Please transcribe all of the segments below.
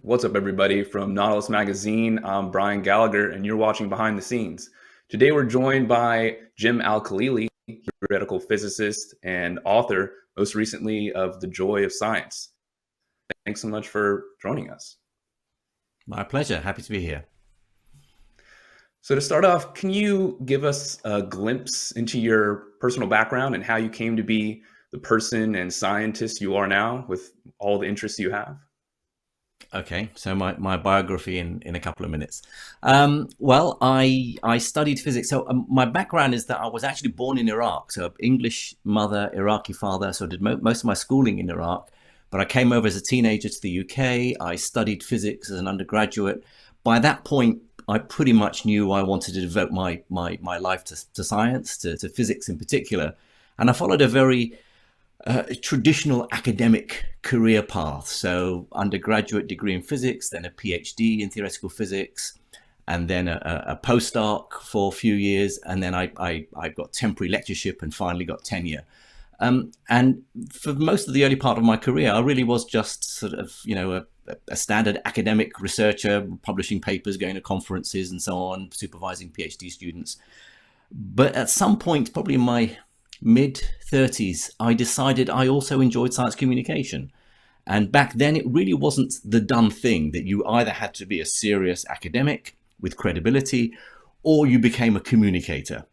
What's up, everybody? From Nautilus Magazine, I'm Brian Gallagher, and you're watching Behind the Scenes. Today, we're joined by Jim Al-Khalili, theoretical physicist and author, most recently of The Joy of Science. Thanks so much for joining us. My pleasure. Happy to be here. So, to start off, can you give us a glimpse into your personal background and how you came to be the person and scientist you are now with all the interests you have? Okay, so my biography in a couple of minutes. Well, I studied physics. So my background is that I was actually born in Iraq. So English mother, Iraqi father. So I did most of my schooling in Iraq. But I came over as a teenager to the UK. I studied physics as an undergraduate. By that point, I pretty much knew I wanted to devote my life to science, to physics in particular. And I followed a very traditional academic career path. So undergraduate degree in physics, then a PhD in theoretical physics, and then a postdoc for a few years. And then I got temporary lectureship and finally got tenure. And for most of the early part of my career, I really was just sort of, a standard academic researcher, publishing papers, going to conferences and so on, supervising PhD students. But at some point, probably in my mid 30s, I decided I also enjoyed science communication. And back then, it really wasn't the done thing that you either had to be a serious academic with credibility or you became a communicator.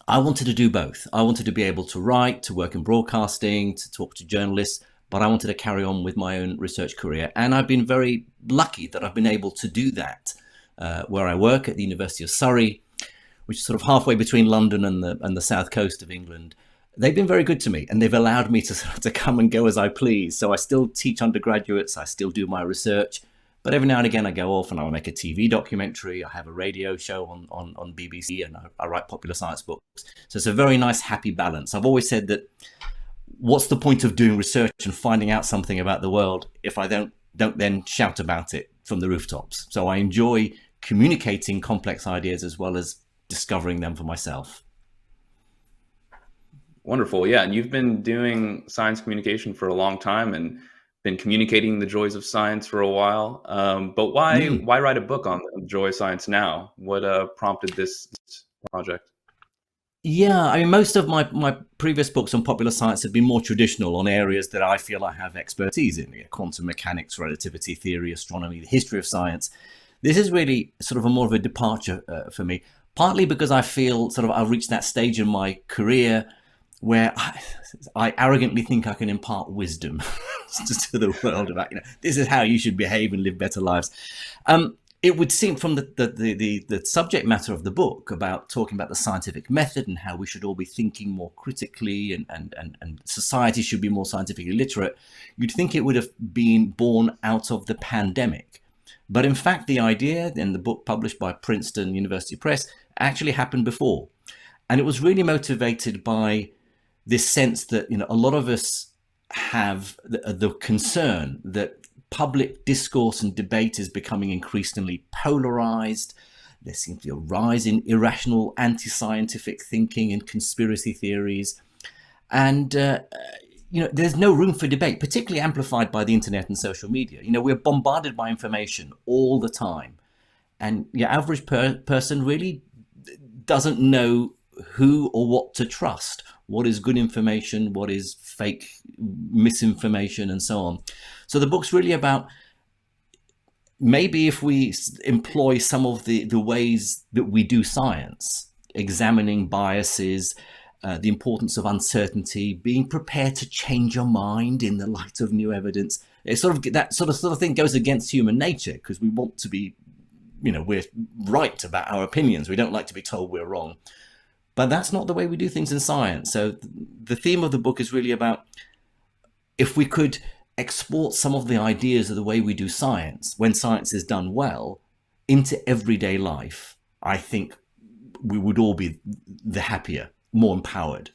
I wanted to do both. I wanted to be able to write, to work in broadcasting, to talk to journalists, but I wanted to carry on with my own research career. And I've been very lucky that I've been able to do that where I work at the University of Surrey, which is sort of halfway between London and the south coast of England. They've been very good to me, and they've allowed me to come and go as I please. So I still teach undergraduates, I still do my research, but every now and again I go off and I'll make a TV documentary, I have a radio show on BBC, and I write popular science books. So it's a very nice, happy balance. I've always said that what's the point of doing research and finding out something about the world if I don't then shout about it from the rooftops? So I enjoy communicating complex ideas as well as discovering them for myself. Wonderful. Yeah. And you've been doing science communication for a long time and been communicating the joys of science for a while. But Mm. why write a book on the joy of science now? What prompted this project? Yeah, I mean, most of my previous books on popular science have been more traditional on areas that I feel I have expertise in, quantum mechanics, relativity theory, astronomy, the history of science. This is really sort of a more of a departure for me, partly because I feel sort of I've reached that stage in my career where I arrogantly think I can impart wisdom to the world about, this is how you should behave and live better lives. It would seem from the subject matter of the book about talking about the scientific method and how we should all be thinking more critically and society should be more scientifically literate, you'd think it would have been born out of the pandemic. But in fact, the idea in the book published by Princeton University Press actually happened before. And it was really motivated by this sense that a lot of us have the concern that public discourse and debate is becoming increasingly polarized. There seems to be a rise in irrational anti-scientific thinking and conspiracy theories. And there's no room for debate, particularly amplified by the internet and social media. We're bombarded by information all the time. And your average person really doesn't know who or what to trust, what is good information, what is fake misinformation, and so on. So the book's really about maybe if we employ some of the ways that we do science, examining biases, the importance of uncertainty, being prepared to change your mind in the light of new evidence. It's sort of that sort of thing goes against human nature because we want to be, we're right about our opinions. We don't like to be told we're wrong. But that's not the way we do things in science. So the theme of the book is really about if we could export some of the ideas of the way we do science, when science is done well, into everyday life, I think we would all be the happier, more empowered.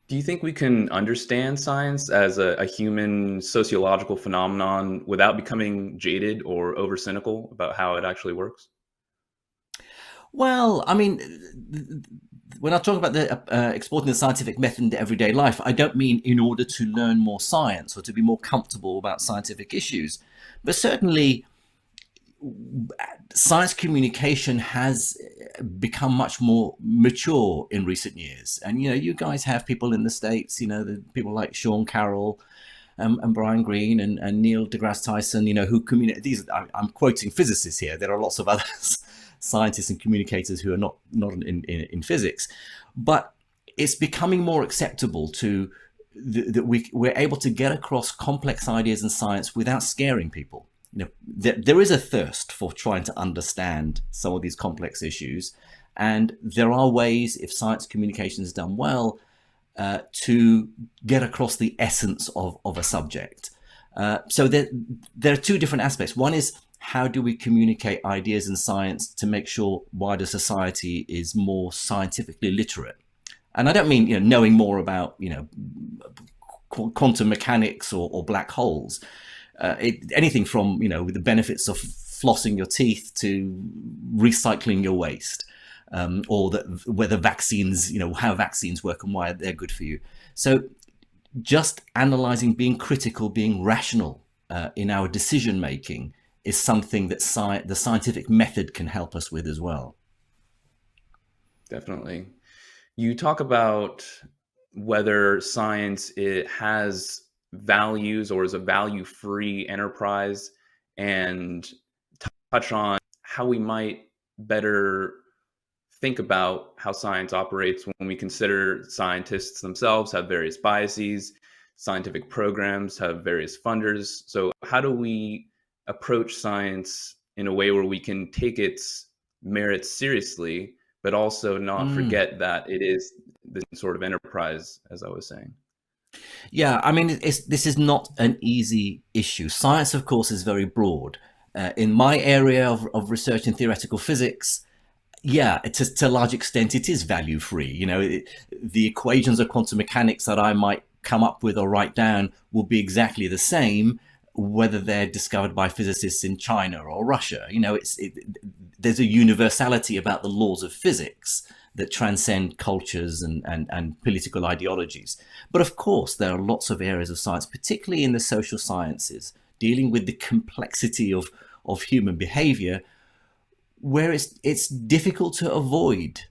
Do you think we can understand science as a human sociological phenomenon without becoming jaded or over cynical about how it actually works? Well, I mean, when I talk about the exporting the scientific method into everyday life, I don't mean in order to learn more science or to be more comfortable about scientific issues, but certainly science communication has become much more mature in recent years. And you guys have people in the States, the people like Sean Carroll, and Brian Greene and Neil deGrasse Tyson, who communicate. I'm quoting physicists here. There are lots of other scientists and communicators who are not in physics, but it's becoming more acceptable that we're able to get across complex ideas in science without scaring people. There is a thirst for trying to understand some of these complex issues, and there are ways, if science communication is done well, to get across the essence of a subject. So there are two different aspects. One is, how do we communicate ideas in science to make sure wider society is more scientifically literate? And I don't mean knowing more about quantum mechanics or black holes. Anything from the benefits of flossing your teeth to recycling your waste. Or whether vaccines, how vaccines work and why they're good for you. So just analyzing, being critical, being rational in our decision making is something that the scientific method can help us with as well. Definitely. You talk about whether science has values or is a value-free enterprise, and touch on how we might better think about how science operates when we consider scientists themselves have various biases, scientific programs have various funders. So how do we approach science in a way where we can take its merits seriously, but also not forget that it is this sort of enterprise, as I was saying? Yeah, I mean, this is not an easy issue. Science, of course, is very broad. In my area of research in theoretical physics, yeah, to a large extent, it is value free. The equations of quantum mechanics that I might come up with or write down will be exactly the same, whether they're discovered by physicists in China or Russia. There's a universality about the laws of physics that transcend cultures and political ideologies. But of course, there are lots of areas of science, particularly in the social sciences, dealing with the complexity of human behavior, where it's difficult to avoid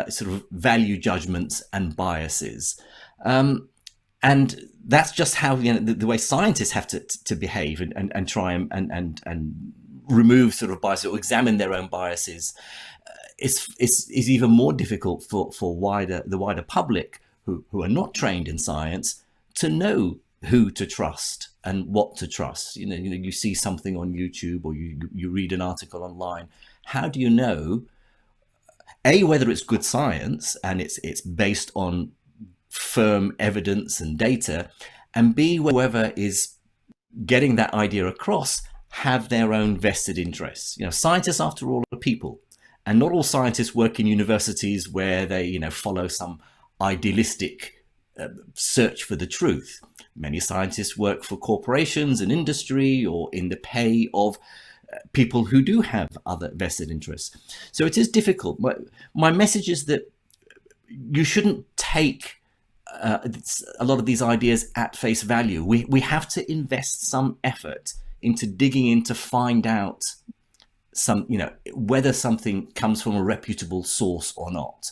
sort of value judgments and biases. And that's just how the way scientists have to behave and try and remove sort of biases or examine their own biases. Is even more difficult for the wider public who are not trained in science to know who to trust and what to trust. You see something on YouTube or you read an article online. How do you know, A, whether it's good science and it's based on firm evidence and data, and B, whoever is getting that idea across have their own vested interests? Scientists, after all, are people, and not all scientists work in universities where they follow some idealistic search for the truth. Many scientists work for corporations and industry or in the pay of people who do have other vested interests. So it is difficult. My message is that you shouldn't take a lot of these ideas at face value. We have to invest some effort into digging in to find out whether something comes from a reputable source or not.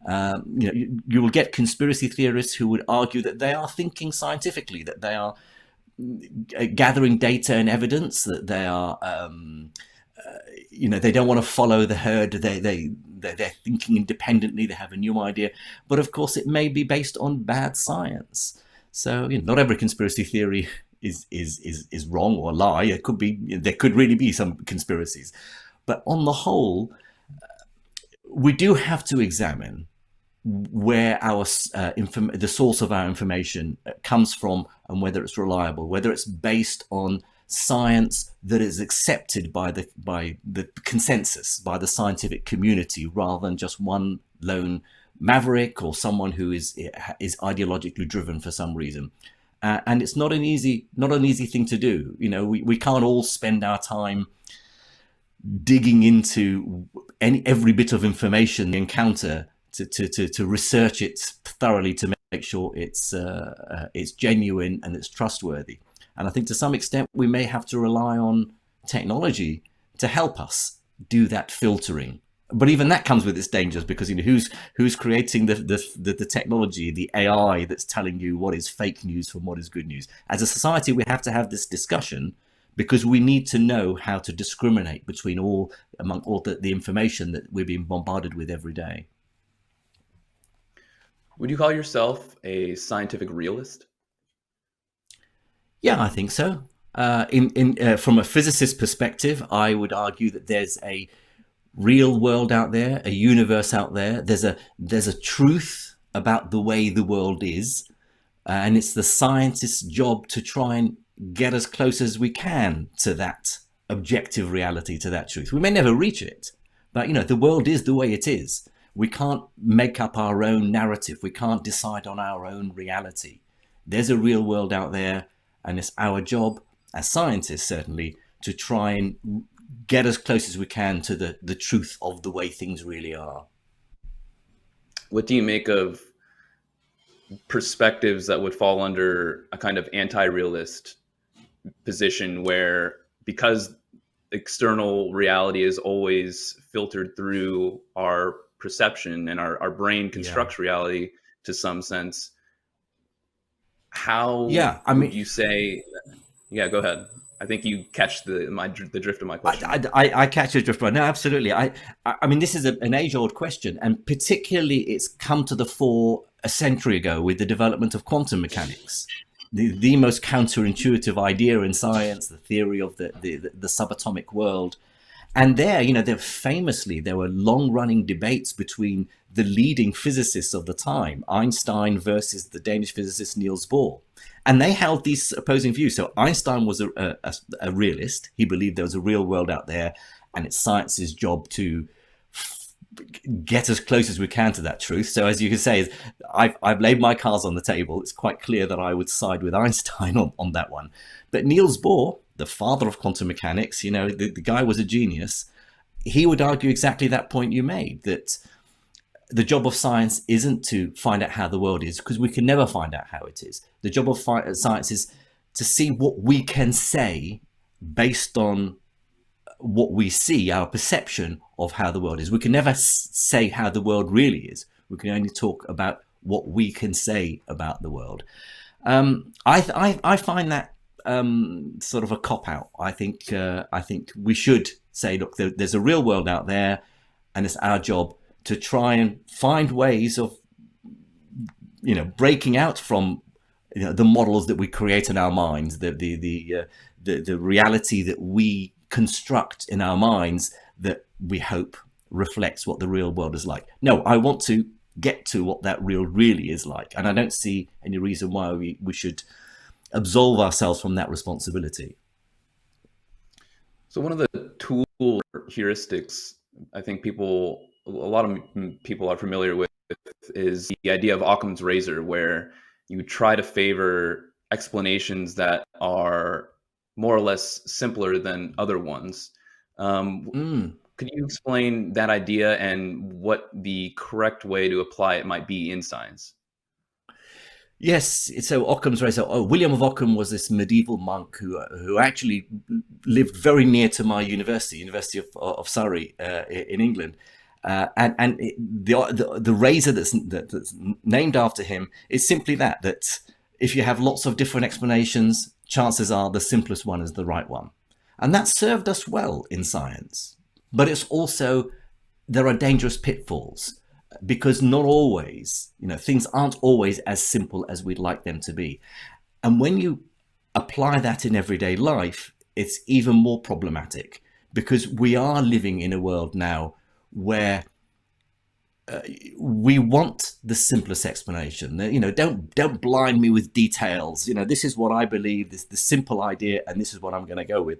You will get conspiracy theorists who would argue that they are thinking scientifically, that they are gathering data and evidence, that they are, they don't want to follow the herd. They're thinking independently. They have a new idea, but of course, it may be based on bad science. So not every conspiracy theory is wrong or a lie. It could be, there could really be some conspiracies, but on the whole, we do have to examine where our the source of our information comes from and whether it's reliable, whether it's based on science that is accepted by the consensus, by the scientific community, rather than just one lone maverick or someone who is ideologically driven for some reason. And it's not an easy thing to do. We can't all spend our time digging into every bit of information we encounter to research it thoroughly to make sure it's genuine and it's trustworthy. And I think to some extent we may have to rely on technology to help us do that filtering. But even that comes with its dangers, because who's creating the technology, the AI that's telling you what is fake news from what is good news. As a society, we have to have this discussion, because we need to know how to discriminate among all the information that we're being bombarded with every day. Would you call yourself a scientific realist? Yeah, I think so. In from a physicist perspective, I would argue that there's a real world out there, a universe out there. There's a truth about the way the world is, and it's the scientist's job to try and get as close as we can to that objective reality, to that truth. We may never reach it, but the world is the way it is. We can't make up our own narrative. We can't decide on our own reality. There's a real world out there, and it's our job as scientists, certainly, to try and get as close as we can to the truth of the way things really are. What do you make of perspectives that would fall under a kind of anti-realist position, where because external reality is always filtered through our perception and our brain constructs reality to some sense, how would you say? Yeah, go ahead. I think you catch the drift of my question. I catch the drift. No, absolutely. I mean, this is an age-old question, and particularly it's come to the fore a century ago with the development of quantum mechanics, the most counterintuitive idea in science, the theory of the subatomic world. And there were long-running debates between the leading physicists of the time, Einstein versus the Danish physicist Niels Bohr. And they held these opposing views. So Einstein was a realist. He believed there was a real world out there, and it's science's job to get as close as we can to that truth. So as you can say, I've laid my cards on the table. It's quite clear that I would side with Einstein on that one. But Niels Bohr, the father of quantum mechanics, the guy was a genius. He would argue exactly that point you made, that the job of science isn't to find out how the world is, because we can never find out how it is. The job of science is to see what we can say based on what we see, our perception of how the world is. We can never say how the world really is. We can only talk about what we can say about the world. I find that sort of a cop-out. I think we should say, look, there's a real world out there, and it's our job to try and find ways of, breaking out from the models that we create in our minds, the reality that we construct in our minds that we hope reflects what the real world is like. No, I want to get to what that really is like, and I don't see any reason why we should absolve ourselves from that responsibility. So one of the tool heuristics I think a lot of people are familiar with is the idea of Occam's razor, where you try to favor explanations that are more or less simpler than other ones. Could you explain that idea and what the correct way to apply it might be in science? Yes, so Occam's razor. William of Ockham was this medieval monk who actually lived very near to my University of Surrey in England, and the razor that's named after him is simply that if you have lots of different explanations, chances are the simplest one is the right one, and that served us well in science. But it's also, there are dangerous pitfalls, because not always, things aren't always as simple as we'd like them to be. And when you apply that in everyday life, it's even more problematic, because we are living in a world now where we want the simplest explanation. Don't blind me with details. This is what I believe, this the simple idea, and this is what I'm going to go with.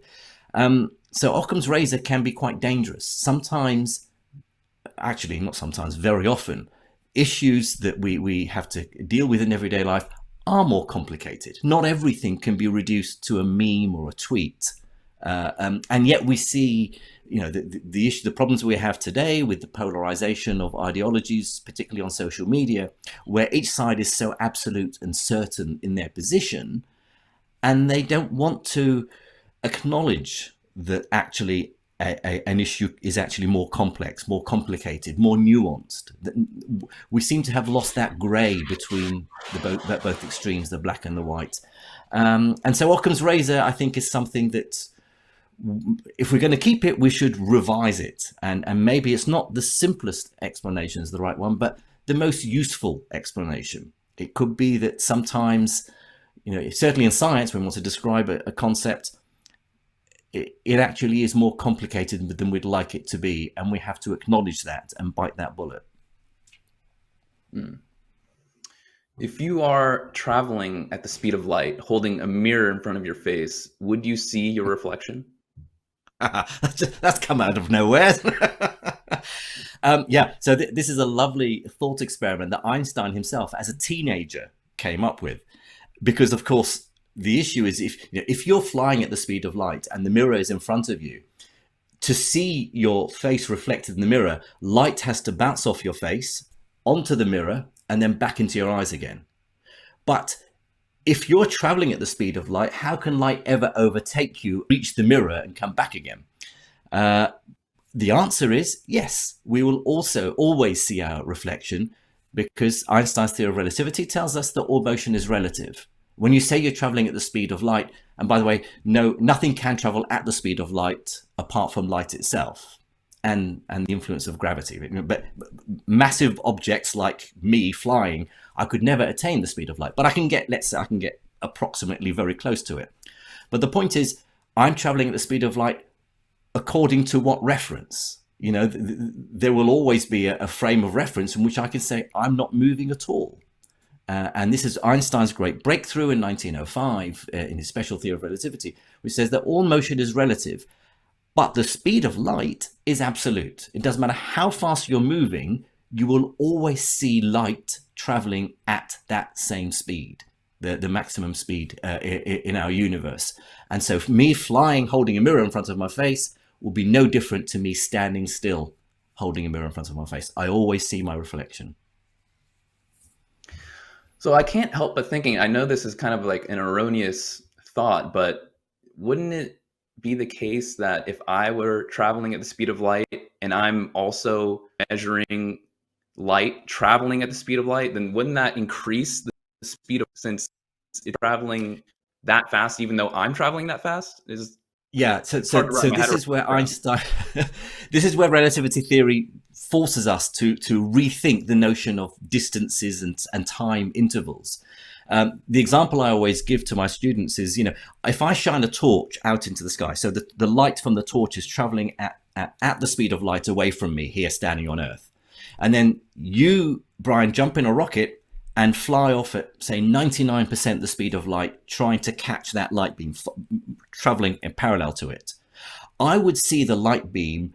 So Occam's razor can be quite dangerous. Sometimes, actually not sometimes, very often, issues that we have to deal with in everyday life are more complicated. Not everything can be reduced to a meme or a tweet. And yet we see, the issue, the problems we have today with the polarization of ideologies, particularly on social media, where each side is so absolute and certain in their position, and they don't want to acknowledge that actually an issue is actually more complex, more complicated, more nuanced. We seem to have lost that grey between both extremes, the black and the white. And so Occam's razor, I think, is something that, if we're going to keep it, we should revise it. And maybe it's not the simplest explanation is the right one, but the most useful explanation. It could be that sometimes, certainly in science, when we want to describe a concept, it actually is more complicated than we'd like it to be. And we have to acknowledge that and bite that bullet. If you are traveling at the speed of light, holding a mirror in front of your face, would you see your reflection? That's come out of nowhere. So this is a lovely thought experiment that Einstein himself, as a teenager, came up with. Because, of course, the issue is if you're flying at the speed of light and the mirror is in front of you, to see your face reflected in the mirror, light has to bounce off your face onto the mirror and then back into your eyes again. But if you're traveling at the speed of light, how can light ever overtake you, reach the mirror and come back again? The answer is yes, we will also always see our reflection, because Einstein's theory of relativity tells us that all motion is relative. When you say you're traveling at the speed of light, and by the way, no, nothing can travel at the speed of light apart from light itself and the influence of gravity. But massive objects like me flying, I could never attain the speed of light, but I can get, let's say I can get approximately very close to it. But the point is, I'm traveling at the speed of light according to what reference? There will always be a frame of reference in which I can say I'm not moving at all. And this is Einstein's great breakthrough in 1905 in his special theory of relativity, which says that all motion is relative, but the speed of light is absolute. It doesn't matter how fast you're moving, you will always see light traveling at that same speed, the maximum speed in our universe. And so for me flying, holding a mirror in front of my face, will be no different to me standing still, holding a mirror in front of my face. I always see my reflection. So I can't help but thinking, I know this is kind of like an erroneous thought, but wouldn't it be the case that if I were traveling at the speed of light and I'm also measuring light traveling at the speed of light, then wouldn't that increase the speed of, since it's traveling that fast, even though I'm traveling that fast? So this is where Einstein, this is where relativity theory forces us to rethink the notion of distances and time intervals. The example I always give to my students is, if I shine a torch out into the sky, so the light from the torch is traveling at the speed of light away from me here standing on Earth. And then you, Brian, jump in a rocket and fly off at, say, 99% the speed of light, trying to catch that light beam traveling in parallel to it. I would see the light beam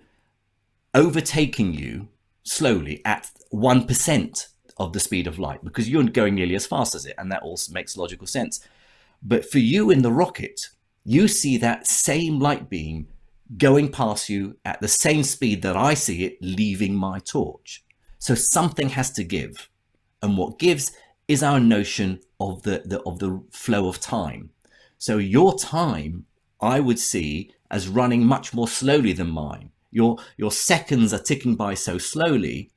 overtaking you slowly at 1% of the speed of light, because you're going nearly as fast as it, and that also makes logical sense. But for you in the rocket, you see that same light beam going past you at the same speed that I see it leaving my torch. So something has to give. And what gives is our notion of the flow of time. So your time, I would see as running much more slowly than mine. Your seconds are ticking by so slowly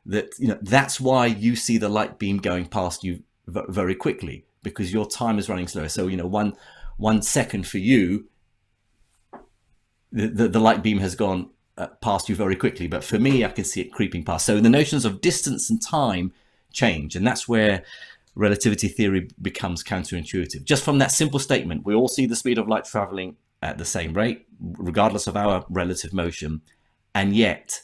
that that's why you see the light beam going past you very quickly, because your time is running slower. So 1 second for you, the light beam has gone past you very quickly, but for me, I can see it creeping past. So the notions of distance and time change, and that's where relativity theory becomes counterintuitive. Just from that simple statement, we all see the speed of light traveling at the same rate, regardless of our relative motion, and yet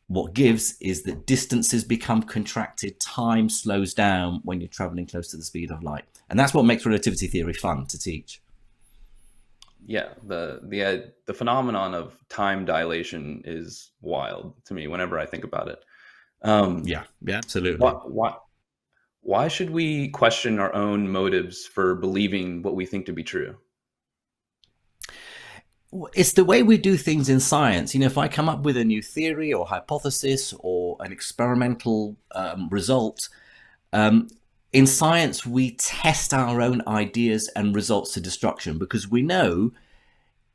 what gives is that distances become contracted, time slows down when you're traveling close to the speed of light, and that's what makes relativity theory fun to teach. Yeah, the phenomenon of time dilation is wild to me whenever I think about it. Yeah, absolutely. Why should we question our own motives for believing what we think to be true? It's the way we do things in science. If I come up with a new theory or hypothesis or an experimental result, in science, we test our own ideas and results to destruction, because we know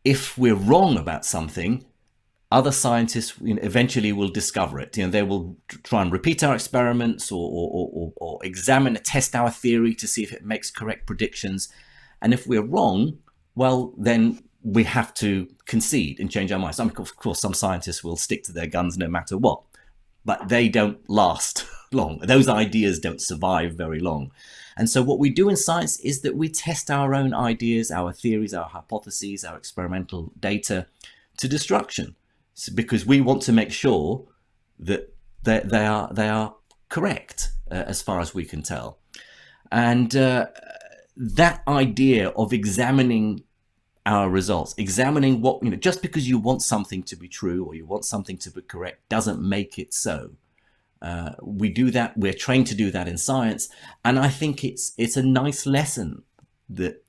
if we're wrong about something, other scientists eventually will discover it. They will try and repeat our experiments, or examine and test our theory to see if it makes correct predictions. And if we're wrong, well, then we have to concede and change our minds. Of course, some scientists will stick to their guns no matter what, but they don't last long. Those ideas don't survive very long. And so what we do in science is that we test our own ideas, our theories, our hypotheses, our experimental data to destruction, because we want to make sure that they are correct as far as we can tell. And that idea of examining our results, examining what, just because you want something to be true or you want something to be correct doesn't make it so. We do that. We're trained to do that in science, and I think it's a nice lesson that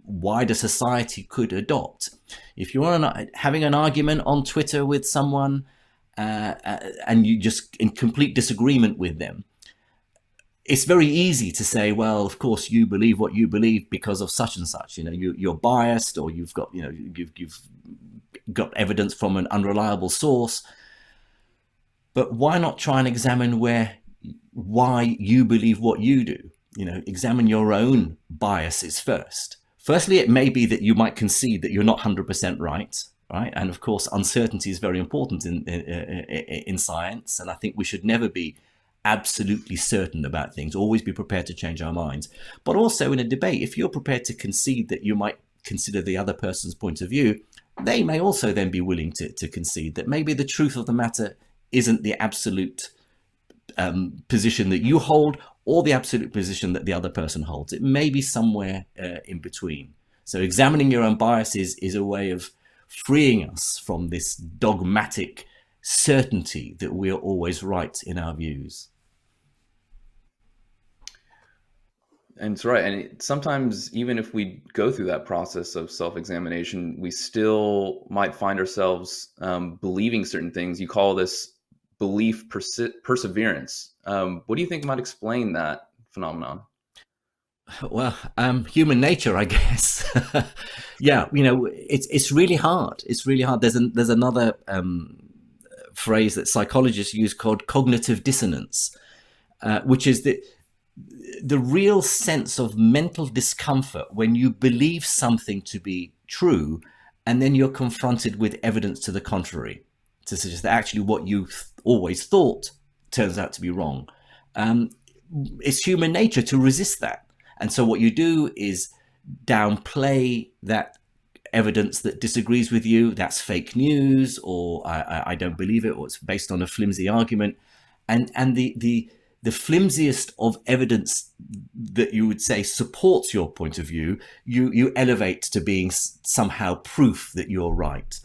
wider society could adopt. If you're having an argument on Twitter with someone, and you just in complete disagreement with them, it's very easy to say, well, of course you believe what you believe because of such and such. You're biased, or you've got evidence from an unreliable source. But why not try and examine why you believe what you do? Examine your own biases first. Firstly, it may be that you might concede that you're not 100% right? And of course, uncertainty is very important in science. And I think we should never be absolutely certain about things, always be prepared to change our minds. But also in a debate, if you're prepared to concede that you might consider the other person's point of view, they may also then be willing to concede that maybe the truth of the matter isn't the absolute position that you hold, or the absolute position that the other person holds. It may be somewhere in between. So examining your own biases is a way of freeing us from this dogmatic certainty that we're always right in our views. And it's right. And sometimes, even if we go through that process of self-examination, we still might find ourselves believing certain things. You call this belief perseverance. What do you think might explain that phenomenon? Well, human nature, I guess. Yeah, it's really hard. It's really hard. There's another phrase that psychologists use called cognitive dissonance, which is the real sense of mental discomfort when you believe something to be true, and then you're confronted with evidence to the contrary, to suggest that actually what you always thought turns out to be wrong. It's human nature to resist that. And so what you do is downplay that evidence that disagrees with you. That's fake news, or I don't believe it, or it's based on a flimsy argument. And the flimsiest of evidence that you would say supports your point of view, you elevate to being somehow proof that you're right.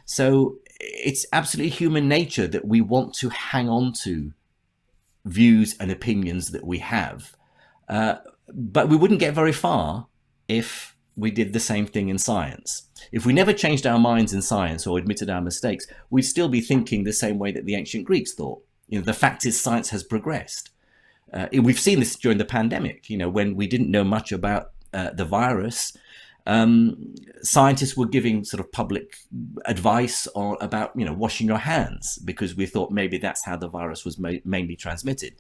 So it's absolutely human nature that we want to hang on to views and opinions that we have. But we wouldn't get very far if we did the same thing in science. If we never changed our minds in science or admitted our mistakes, we'd still be thinking the same way that the ancient Greeks thought. The fact is, science has progressed. We've seen this during the pandemic, when we didn't know much about the virus. Scientists were giving sort of public advice about washing your hands, because we thought maybe that's how the virus was mainly transmitted.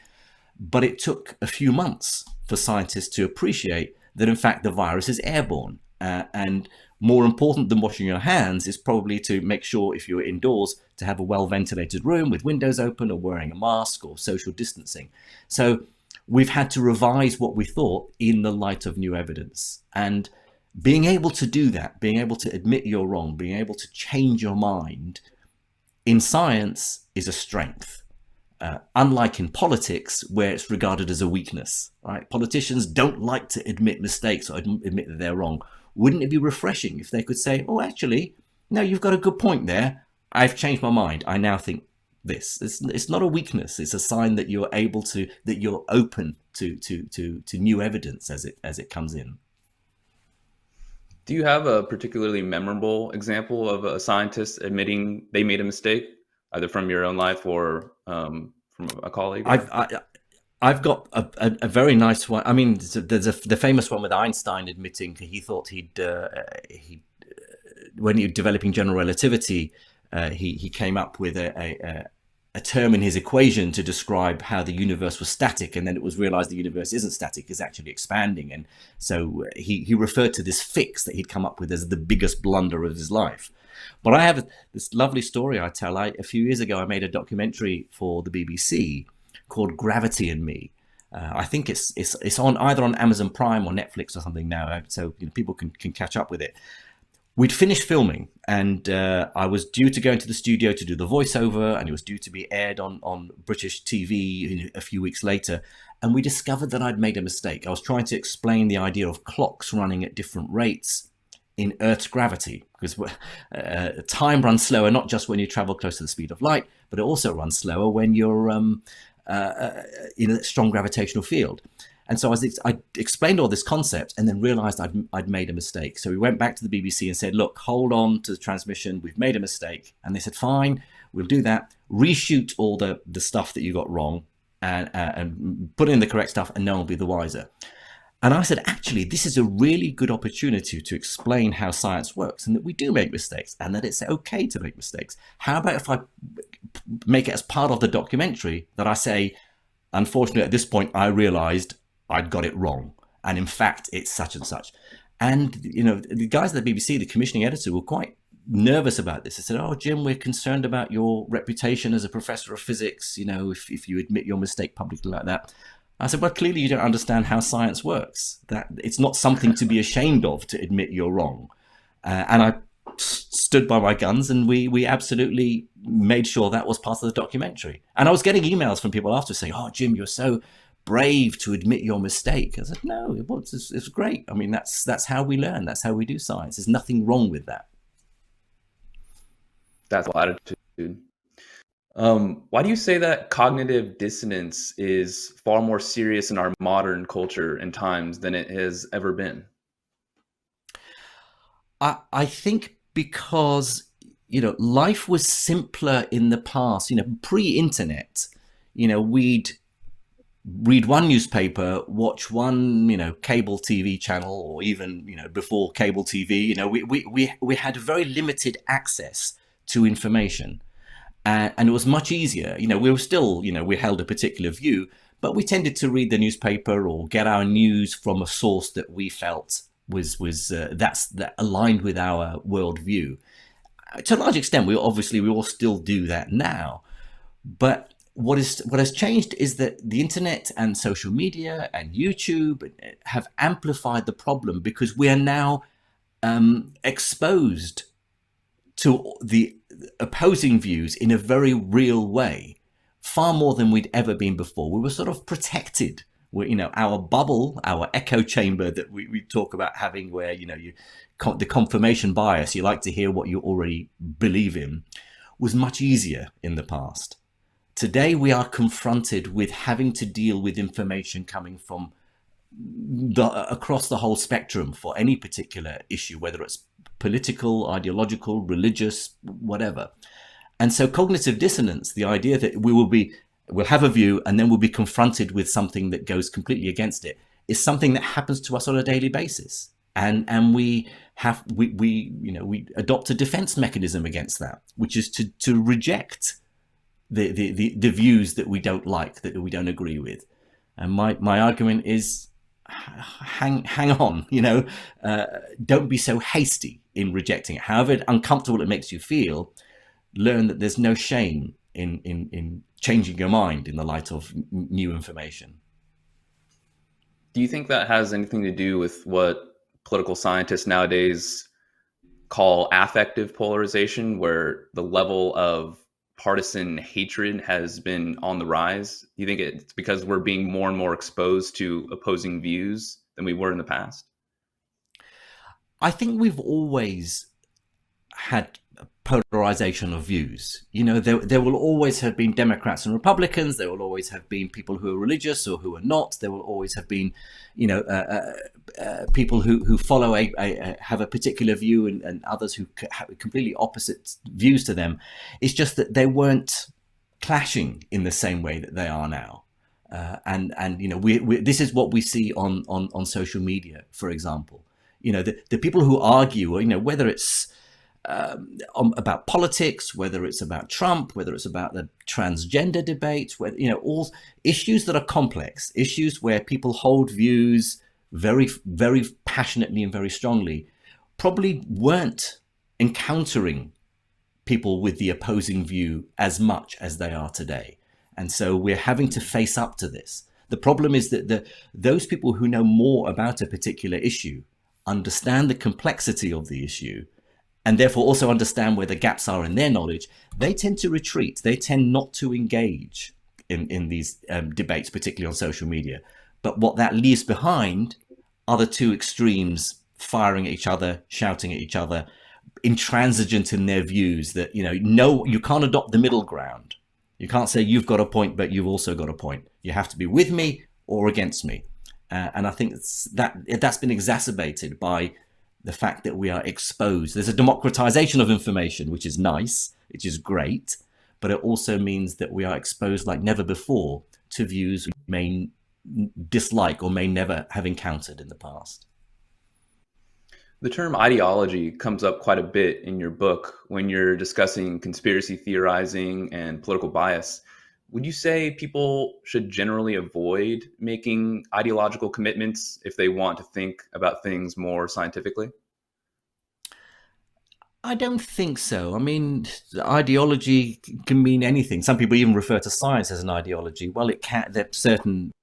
But it took a few months for scientists to appreciate that in fact the virus is airborne, and more important than washing your hands is probably to make sure, if you're indoors, to have a well-ventilated room with windows open, or wearing a mask, or social distancing. So we've had to revise what we thought in the light of new evidence. And being able to do that, being able to admit you're wrong, being able to change your mind in science is a strength. Unlike in politics, where it's regarded as a weakness, right? Politicians don't like to admit mistakes or admit that they're wrong. Wouldn't it be refreshing if they could say, oh, actually, no, you've got a good point there. I've changed my mind. I now think this. It's not a weakness. It's a sign that you're that you're open to new evidence as it comes in. Do you have a particularly memorable example of a scientist admitting they made a mistake, either from your own life or from a colleague? I've Or I, I've got a very nice one. I mean, the famous one with Einstein admitting he thought he when he was developing general relativity, he came up with a term in his equation to describe how the universe was static, and then it was realized the universe isn't static; it's actually expanding. And so he referred to this fix that he'd come up with as the biggest blunder of his life. But I have this lovely story I tell. A few years ago, I made a documentary for the BBC called Gravity and Me. I think it's on either on Amazon Prime or Netflix or something now, so people can catch up with it. We'd finished filming, and I was due to go into the studio to do the voiceover, and it was due to be aired on British TV a few weeks later. And we discovered that I'd made a mistake. I was trying to explain the idea of clocks running at different rates in Earth's gravity, because time runs slower not just when you travel close to the speed of light, but it also runs slower when you're in a strong gravitational field. And so I explained all this concept and then realized I'd made a mistake. So we went back to the BBC and said, look, hold on to the transmission. We've made a mistake. And they said, fine, we'll do that. Reshoot all the stuff that you got wrong and put in the correct stuff, and no one will be the wiser. And I said, actually, this is a really good opportunity to explain how science works and that we do make mistakes and that it's okay to make mistakes. How about if I make it as part of the documentary that I say, unfortunately, at this point, I realized I'd got it wrong. And in fact, it's such and such. And, the guys at the BBC, the commissioning editor, were quite nervous about this. They said, oh, Jim, we're concerned about your reputation as a professor of physics, if you admit your mistake publicly like that. I said, well, clearly you don't understand how science works. That it's not something to be ashamed of to admit you're wrong. And I stood by my guns, and we absolutely made sure that was part of the documentary. And I was getting emails from people after saying, oh, Jim, you're so brave to admit your mistake. I said, no, it's great. I mean, that's how we learn. That's how we do science. There's nothing wrong with that. that's a attitude. Why do you say that cognitive dissonance is far more serious in our modern culture and times than it has ever been? I think because life was simpler in the past. Pre-internet, we'd read one newspaper, watch one cable TV channel, or even before cable TV. We had very limited access to information. And it was much easier. We were still, we held a particular view, but we tended to read the newspaper or get our news from a source that we felt was that aligned with our worldview. To a large extent, we all still do that now. But what has changed is that the internet and social media and YouTube have amplified the problem, because we are now exposed to the opposing views in a very real way, far more than we'd ever been before. We were sort of protected. Our bubble, our echo chamber that we talk about having, where the confirmation bias, you like to hear what you already believe in, was much easier in the past. Today we are confronted with having to deal with information coming from across the whole spectrum for any particular issue, whether it's political, ideological, religious, whatever. And so cognitive dissonance, the idea that we'll have a view and then we'll be confronted with something that goes completely against it, is something that happens to us on a daily basis. And we adopt a defense mechanism against that, which is to reject the views that we don't like, that we don't agree with. And my argument is, hang on, don't be so hasty in rejecting it. However uncomfortable it makes you feel, learn that there's no shame in changing your mind in the light of new information. Do you think that has anything to do with what political scientists nowadays call affective polarization, where the level of partisan hatred has been on the rise? Do you think it's because we're being more and more exposed to opposing views than we were in the past? I think we've always had polarization of views. There will always have been Democrats and Republicans. There will always have been people who are religious or who are not. There will always have been, people who follow have a particular view, and others who have completely opposite views to them. It's just that they weren't clashing in the same way that they are now. And this is what we see on social media, for example. The people who argue, whether it's about politics, whether it's about Trump, whether it's about the transgender debate, whether, all issues that are complex, issues where people hold views very, very passionately and very strongly, probably weren't encountering people with the opposing view as much as they are today. And so we're having to face up to this. The problem is that those people who know more about a particular issue understand the complexity of the issue, and therefore also understand where the gaps are in their knowledge. They tend to retreat. They tend not to engage in these debates, particularly on social media. But what that leaves behind are the two extremes, firing at each other, shouting at each other, intransigent in their views, that, no, you can't adopt the middle ground. You can't say you've got a point, but you've also got a point. You have to be with me or against me. And I think that's been exacerbated by the fact that we are exposed. There's a democratization of information, which is nice, which is great, but it also means that we are exposed like never before to views we may dislike or may never have encountered in the past. The term ideology comes up quite a bit in your book when you're discussing conspiracy theorizing and political bias. Would you say people should generally avoid making ideological commitments if they want to think about things more scientifically? I don't think so. I mean, ideology can mean anything. Some people even refer to science as an ideology. Well, it can. There are certain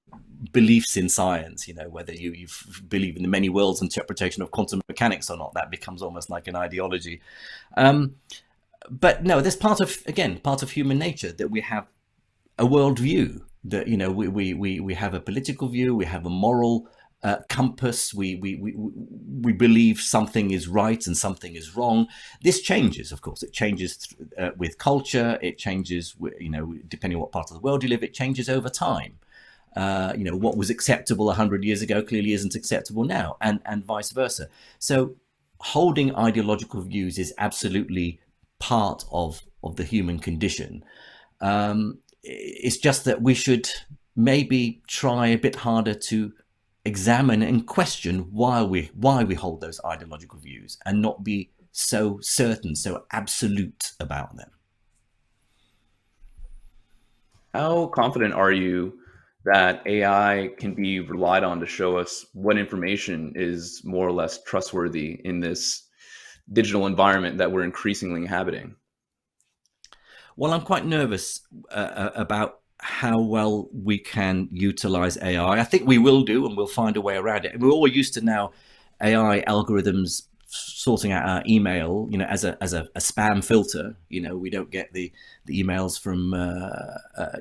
beliefs in science, whether you believe in the many worlds interpretation of quantum mechanics or not, that becomes almost like an ideology. But no, there's part of human nature that we have a worldview, that we have a political view, we have a moral compass, we believe something is right and something is wrong. This changes, of course. It changes with culture. It changes, depending on what part of the world you live. It changes over time. What was acceptable 100 years ago clearly isn't acceptable now, and vice versa. So holding ideological views is absolutely part of the human condition. It's just that we should maybe try a bit harder to examine and question why we hold those ideological views, and not be so certain, so absolute about them. How confident are you that AI can be relied on to show us what information is more or less trustworthy in this digital environment that we're increasingly inhabiting? Well, I'm quite nervous about how well we can utilize AI. I think we will do, and we'll find a way around it. And we're all used to now AI algorithms sorting out our email, as a spam filter. We don't get the emails from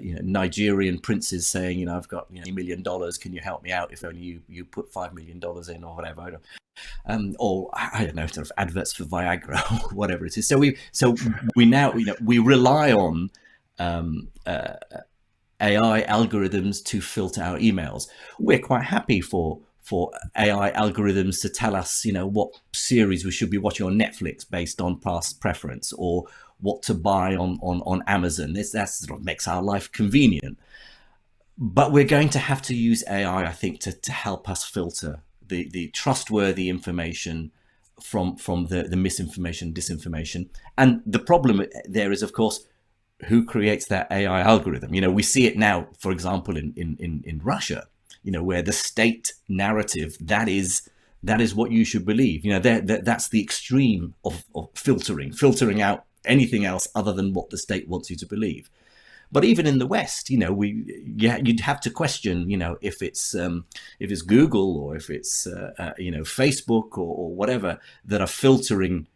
Nigerian princes saying, I've got $1 million. Can you help me out? If only you put $5 million in, or whatever. Or I don't know, sort of adverts for Viagra or whatever it is. So we now we rely on AI algorithms to filter our emails. We're quite happy for AI algorithms to tell us, what series we should be watching on Netflix based on past preference, or what to buy on Amazon. That sort of makes our life convenient. But we're going to have to use AI, I think, to help us filter the trustworthy information from the misinformation, disinformation. And the problem there is, of course, who creates that AI algorithm? We see it now, for example, in Russia, where the state narrative, that is what you should believe. That's the extreme of filtering out anything else other than what the state wants you to believe. But even in the West, you'd have to question, if it's Google, or if it's Facebook, or whatever, that are filtering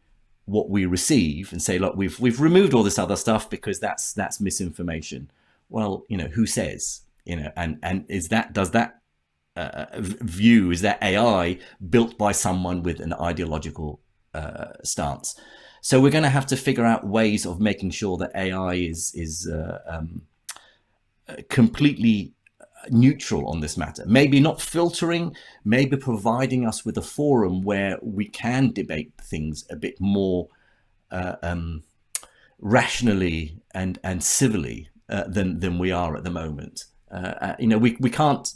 what we receive, and say, look, we've removed all this other stuff because that's misinformation. Well, who says? And is that view, is that AI built by someone with an ideological stance. So we're going to have to figure out ways of making sure that AI is completely neutral on this matter. Maybe not filtering, maybe providing us with a forum where we can debate things a bit more rationally and civilly than we are at the moment. We can't.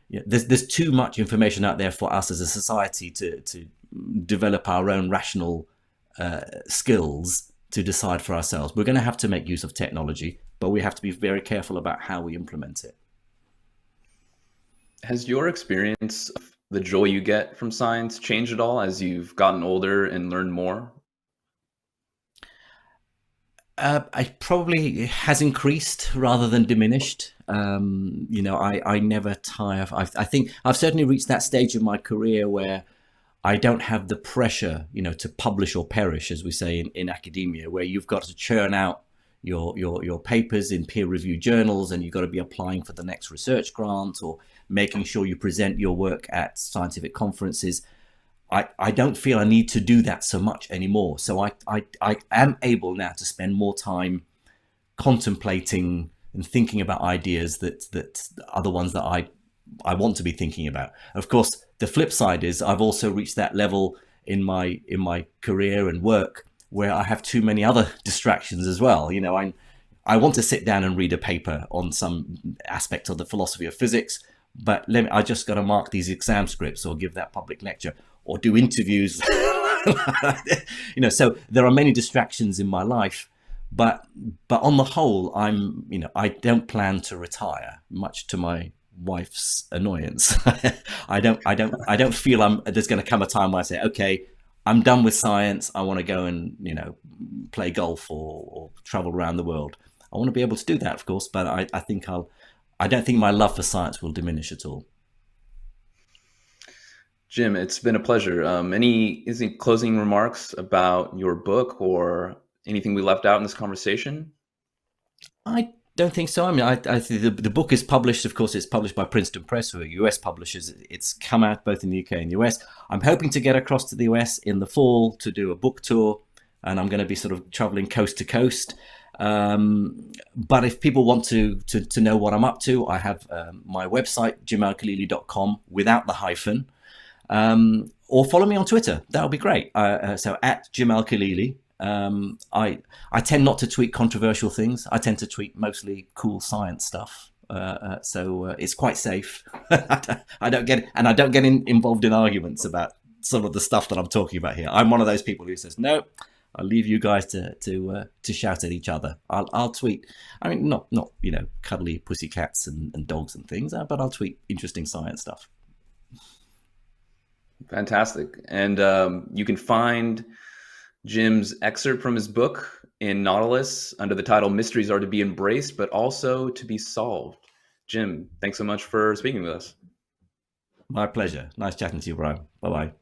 There's too much information out there for us as a society to develop our own rational skills to decide for ourselves. We're going to have to make use of technology, but we have to be very careful about how we implement it. Has your experience of the joy you get from science changed at all as you've gotten older and learned more? I probably has increased rather than diminished. I never tire. I think I've certainly reached that stage in my career where I don't have the pressure, to publish or perish, as we say in academia, where you've got to churn out your papers in peer-reviewed journals, and you've got to be applying for the next research grant or making sure you present your work at scientific conferences. I don't feel I need to do that so much anymore. So I am able now to spend more time contemplating and thinking about ideas that are the ones that I want to be thinking about. Of course, the flip side is I've also reached that level in my career and work where I have too many other distractions as well. I want to sit down and read a paper on some aspect of the philosophy of physics, but I just got to mark these exam scripts or give that public lecture or do interviews. So there are many distractions in my life, but on the whole, I don't plan to retire, much to my wife's annoyance. I don't feel there's going to come a time where I say, okay, I'm done with science. I want to go and play golf or travel around the world. I want to be able to do that, of course, but I don't think my love for science will diminish at all. Jim, it's been a pleasure. Any closing remarks about your book or anything we left out in this conversation? I don't think so. I mean, I think the book is published. Of course, it's published by Princeton Press, who are US publishers. It's come out both in the UK and the US. I'm hoping to get across to the US in the fall to do a book tour, and I'm going to be sort of traveling coast to coast. But if people want to know what I'm up to, I have my website, jimalkhalili.com, without the hyphen. Or follow me on Twitter. That would be great. So at Jim Al-Khalili. I tend not to tweet controversial things. I tend to tweet mostly cool science stuff. So it's quite safe. I don't get involved in arguments about some of the stuff that I'm talking about here. I'm one of those people who says, no, I'll leave you guys to shout at each other. I'll tweet. I mean, not cuddly pussycats and dogs and things, but I'll tweet interesting science stuff. Fantastic. And you can find Jim's excerpt from his book in Nautilus under the title Mysteries Are to be Embraced, but also to be Solved. Jim, thanks so much for speaking with us. My pleasure. Nice chatting to you, Brian. Bye-bye.